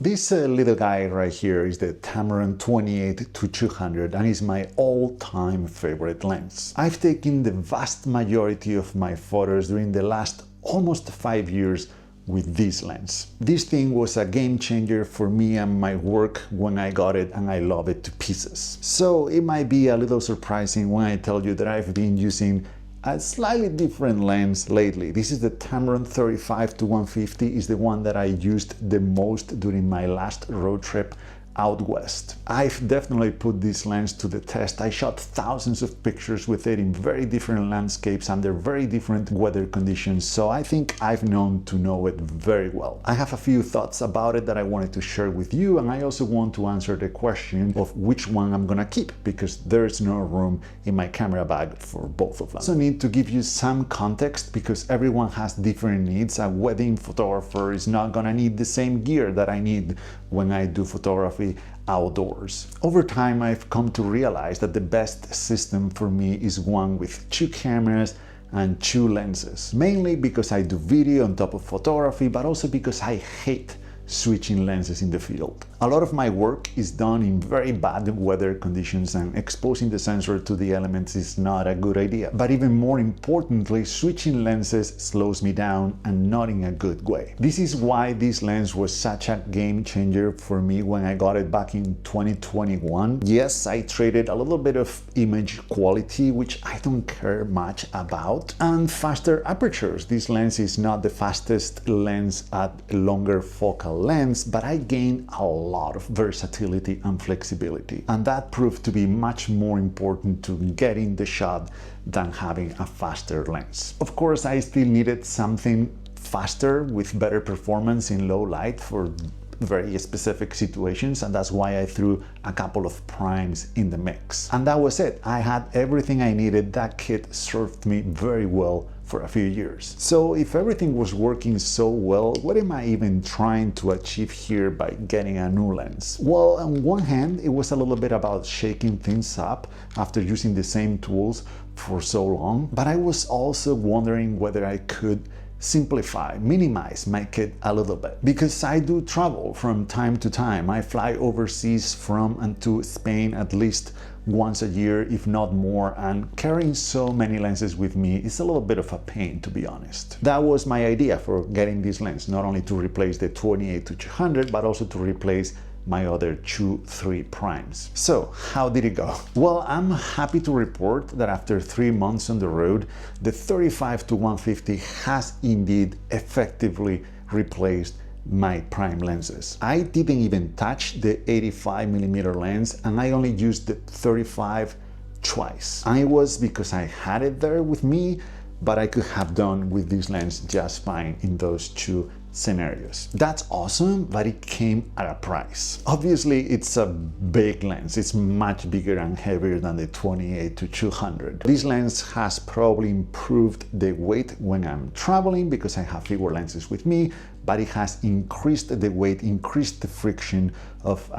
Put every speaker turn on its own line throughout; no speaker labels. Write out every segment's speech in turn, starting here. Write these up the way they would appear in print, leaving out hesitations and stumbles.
This little guy right here is the Tamron 28-200 and is my all-time favorite lens. I've taken the vast majority of my photos during the last almost 5 years with this lens. This thing was a game changer for me and my work when I got it, and I love it to pieces. So it might be a little surprising when I tell you that I've been using a slightly different lens lately. This is the Tamron 35-150, is the one that I used the most during my last road trip out west. I've definitely put this lens to the test. I shot thousands of pictures with it in very different landscapes under very different weather conditions, so I think I've known to know it very well. I have a few thoughts about it that I wanted to share with you, and I also want to answer the question of which one I'm gonna keep, because there's no room in my camera bag for both of them. I also need to give you some context because everyone has different needs. A wedding photographer is not gonna need the same gear that I need when I do photography outdoors. Over time, I've come to realize that the best system for me is one with 2 cameras and 2 lenses, mainly because I do video on top of photography, but also because I hate switching lenses in the field. A lot of my work is done in very bad weather conditions, and exposing the sensor to the elements is not a good idea. But even more importantly, switching lenses slows me down, and not in a good way. This is why this lens was such a game changer for me when I got it back in 2021. Yes, I traded a little bit of image quality, which I don't care much about, and faster apertures. This lens is not the fastest lens at a longer focal length, but I gained a lot of versatility and flexibility, and that proved to be much more important to getting the shot than having a faster lens. Of course, I still needed something faster with better performance in low light for very specific situations, and that's why I threw a couple of primes in the mix. And that was it. I had everything I needed. That kit served me very well for a few years. So if everything was working so well, what am I even trying to achieve here by getting a new lens? Well, on one hand, it was a little bit about shaking things up after using the same tools for so long, but I was also wondering whether I could simplify, minimize my kit a little bit, because I do travel from time to time. I fly overseas from and to Spain at least once a year, if not more, and carrying so many lenses with me is a little bit of a pain, to be honest. That was my idea for getting this lens, not only to replace the 28-200, but also to replace my other 2-3 primes. So how did it go? Well, I'm happy to report that after 3 months on the road, the 35-150 has indeed effectively replaced my prime lenses. I didn't even touch the 85mm lens, and I only used the 35 twice. And it was because I had it there with me, but I could have done with this lens just fine in those 2 scenarios. That's awesome, but it came at a price. Obviously, it's a big lens. It's much bigger and heavier than the 28-200. This lens has probably improved the weight when I'm traveling because I have fewer lenses with me, but it has increased the weight, increased the friction of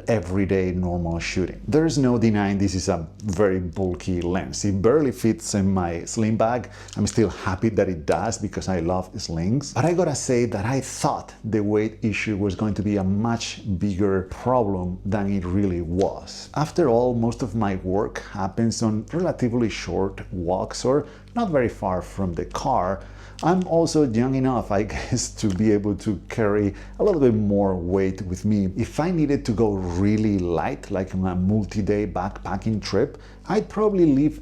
everyday normal shooting. There's no denying this is a very bulky lens. It barely fits in my sling bag. I'm still happy that it does because I love slings. But I gotta say that I thought the weight issue was going to be a much bigger problem than it really was. After all, most of my work happens on relatively short walks or not very far from the car. I'm also young enough, I guess, to be able to carry a little bit more weight with me. If I needed to go really light, like on a multi-day backpacking trip, I'd probably leave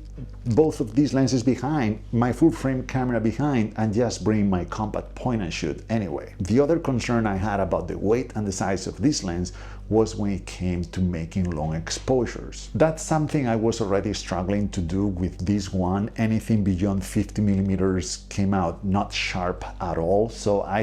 both of these lenses behind, my full-frame camera behind, and just bring my compact point and shoot anyway. The other concern I had about the weight and the size of this lens was when it came to making long exposures. That's something I was already struggling to do with this one. Anything beyond 50mm came out not sharp at all, so I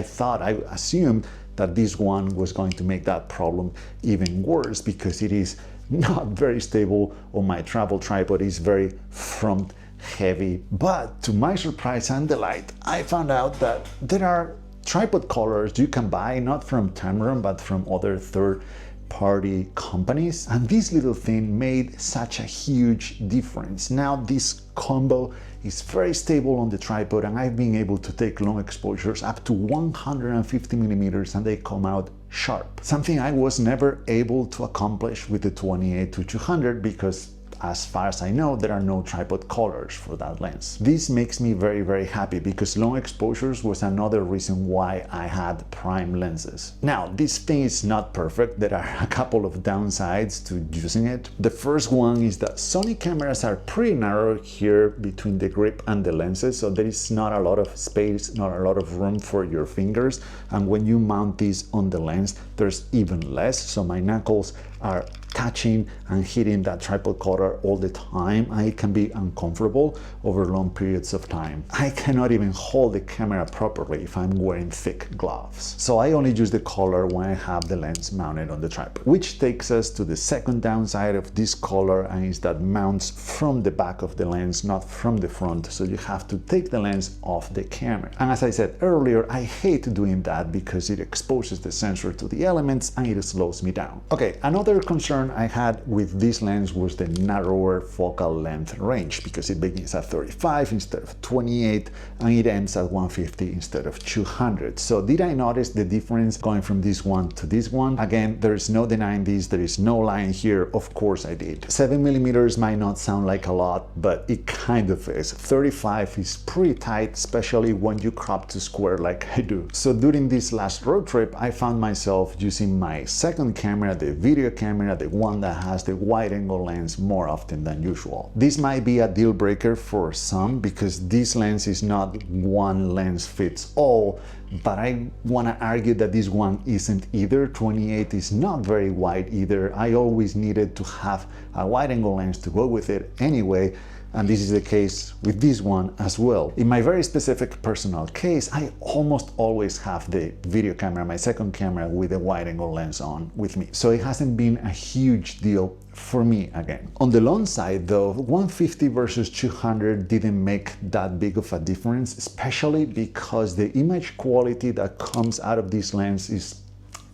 assumed that this one was going to make that problem even worse because it is not very stable on my travel tripod. It's very front heavy. But to my surprise and delight, I found out that there are tripod colors you can buy, not from Tamron, but from other third third-party companies, and this little thing made such a huge difference. Now this combo is very stable on the tripod, and I've been able to take long exposures up to 150 millimeters and they come out sharp. Something I was never able to accomplish with the 28-200 because as far as I know, there are no tripod colors for that lens. This makes me very happy because long exposures was another reason why I had prime lenses. Now, this thing is not perfect. There are a couple of downsides to using it. The first one is that Sony cameras are pretty narrow here between the grip and the lenses, so there is not a lot of space, not a lot of room for your fingers, and when you mount this on the lens, there's even less, so my knuckles are touching and hitting that tripod collar all the time, and it can be uncomfortable over long periods of time. I cannot even hold the camera properly if I'm wearing thick gloves. So I only use the collar when I have the lens mounted on the tripod. Which takes us to the second downside of this collar, and is that mounts from the back of the lens, not from the front, so you have to take the lens off the camera. And as I said earlier, I hate doing that because it exposes the sensor to the elements and it slows me down. Okay, another concern I had with this lens was the narrower focal length range, because it begins at 35 instead of 28 and it ends at 150 instead of 200. So did I notice the difference going from this one to this one? Again, there is no denying this, there is no line here. Of course I did. 7mm might not sound like a lot, but it kind of is. 35 is pretty tight, especially when you crop to square like I do. So during this last road trip, I found myself using my second camera, the video camera, the one that has the wide angle lens, more often than usual. This might be a deal breaker for some because this lens is not one lens fits all, but I want to argue that this one isn't either. 28 is not very wide either. I always needed to have a wide angle lens to go with it anyway, and this is the case with this one as well. In my very specific personal case, I almost always have the video camera, my second camera, with a wide angle lens on with me. So it hasn't been a huge deal for me again. On the long side though, 150 versus 200 didn't make that big of a difference, especially because the image quality that comes out of this lens is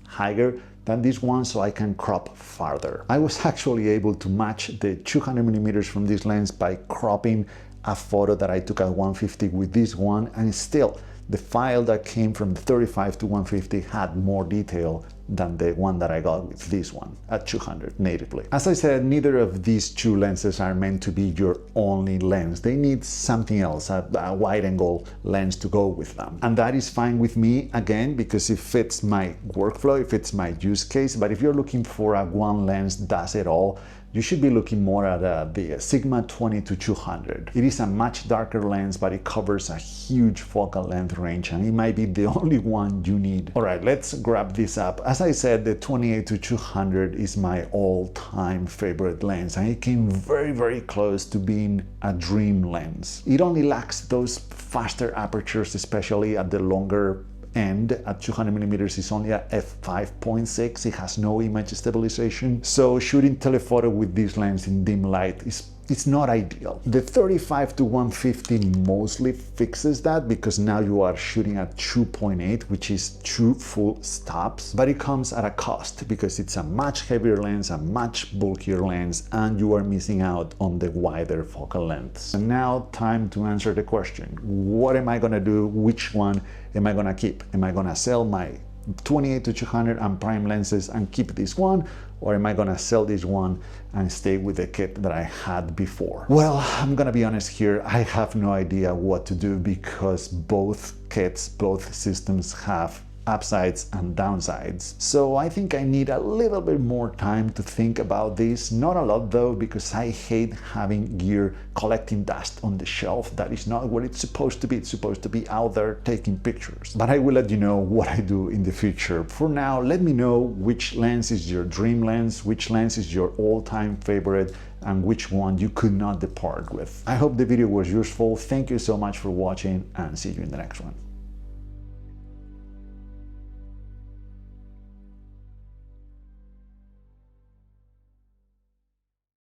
higher than this one, so I can crop farther. I was actually able to match the 200mm from this lens by cropping a photo that I took at 150 with this one, and still the file that came from the 35 to 150 had more detail than the one that I got with this one at 200 natively. As I said, neither of these two lenses are meant to be your only lens. They need something else, a wide angle lens to go with them. And that is fine with me, again, because it fits my workflow, it fits my use case. But if you're looking for a one lens does it all, you should be looking more at the Sigma 20-200. It is a much darker lens, but it covers a huge focal length range, and it might be the only one you need. All right, let's grab this up. As I said, the 28-200 is my all-time favorite lens, and it came very close to being a dream lens. It only lacks those faster apertures, especially at the longer end. At 200mm is only a f5.6. It has no image stabilization, so shooting telephoto with this lens in dim light it's not ideal. The 35 to 150 mostly fixes that, because now you are shooting at 2.8, which is 2 full stops, but it comes at a cost because it's a much heavier lens, a much bulkier lens, and you are missing out on the wider focal lengths. And now time to answer the question, what am I gonna do? Which one am I gonna keep? Am I gonna sell my 28-200 and prime lenses and keep this one, or am I gonna sell this one and stay with the kit that I had before? Well, I'm gonna be honest here, I have no idea what to do, because both kits, both systems have upsides and downsides. So I think I need a little bit more time to think about this. Not a lot though, because I hate having gear collecting dust on the shelf. That is not what it's supposed to be. It's supposed to be out there taking pictures. But I will let you know what I do in the future. For now, let me know which lens is your dream lens, which lens is your all-time favorite, and which one you could not depart with. I hope the video was useful. Thank you so much for watching, and see you in the next one.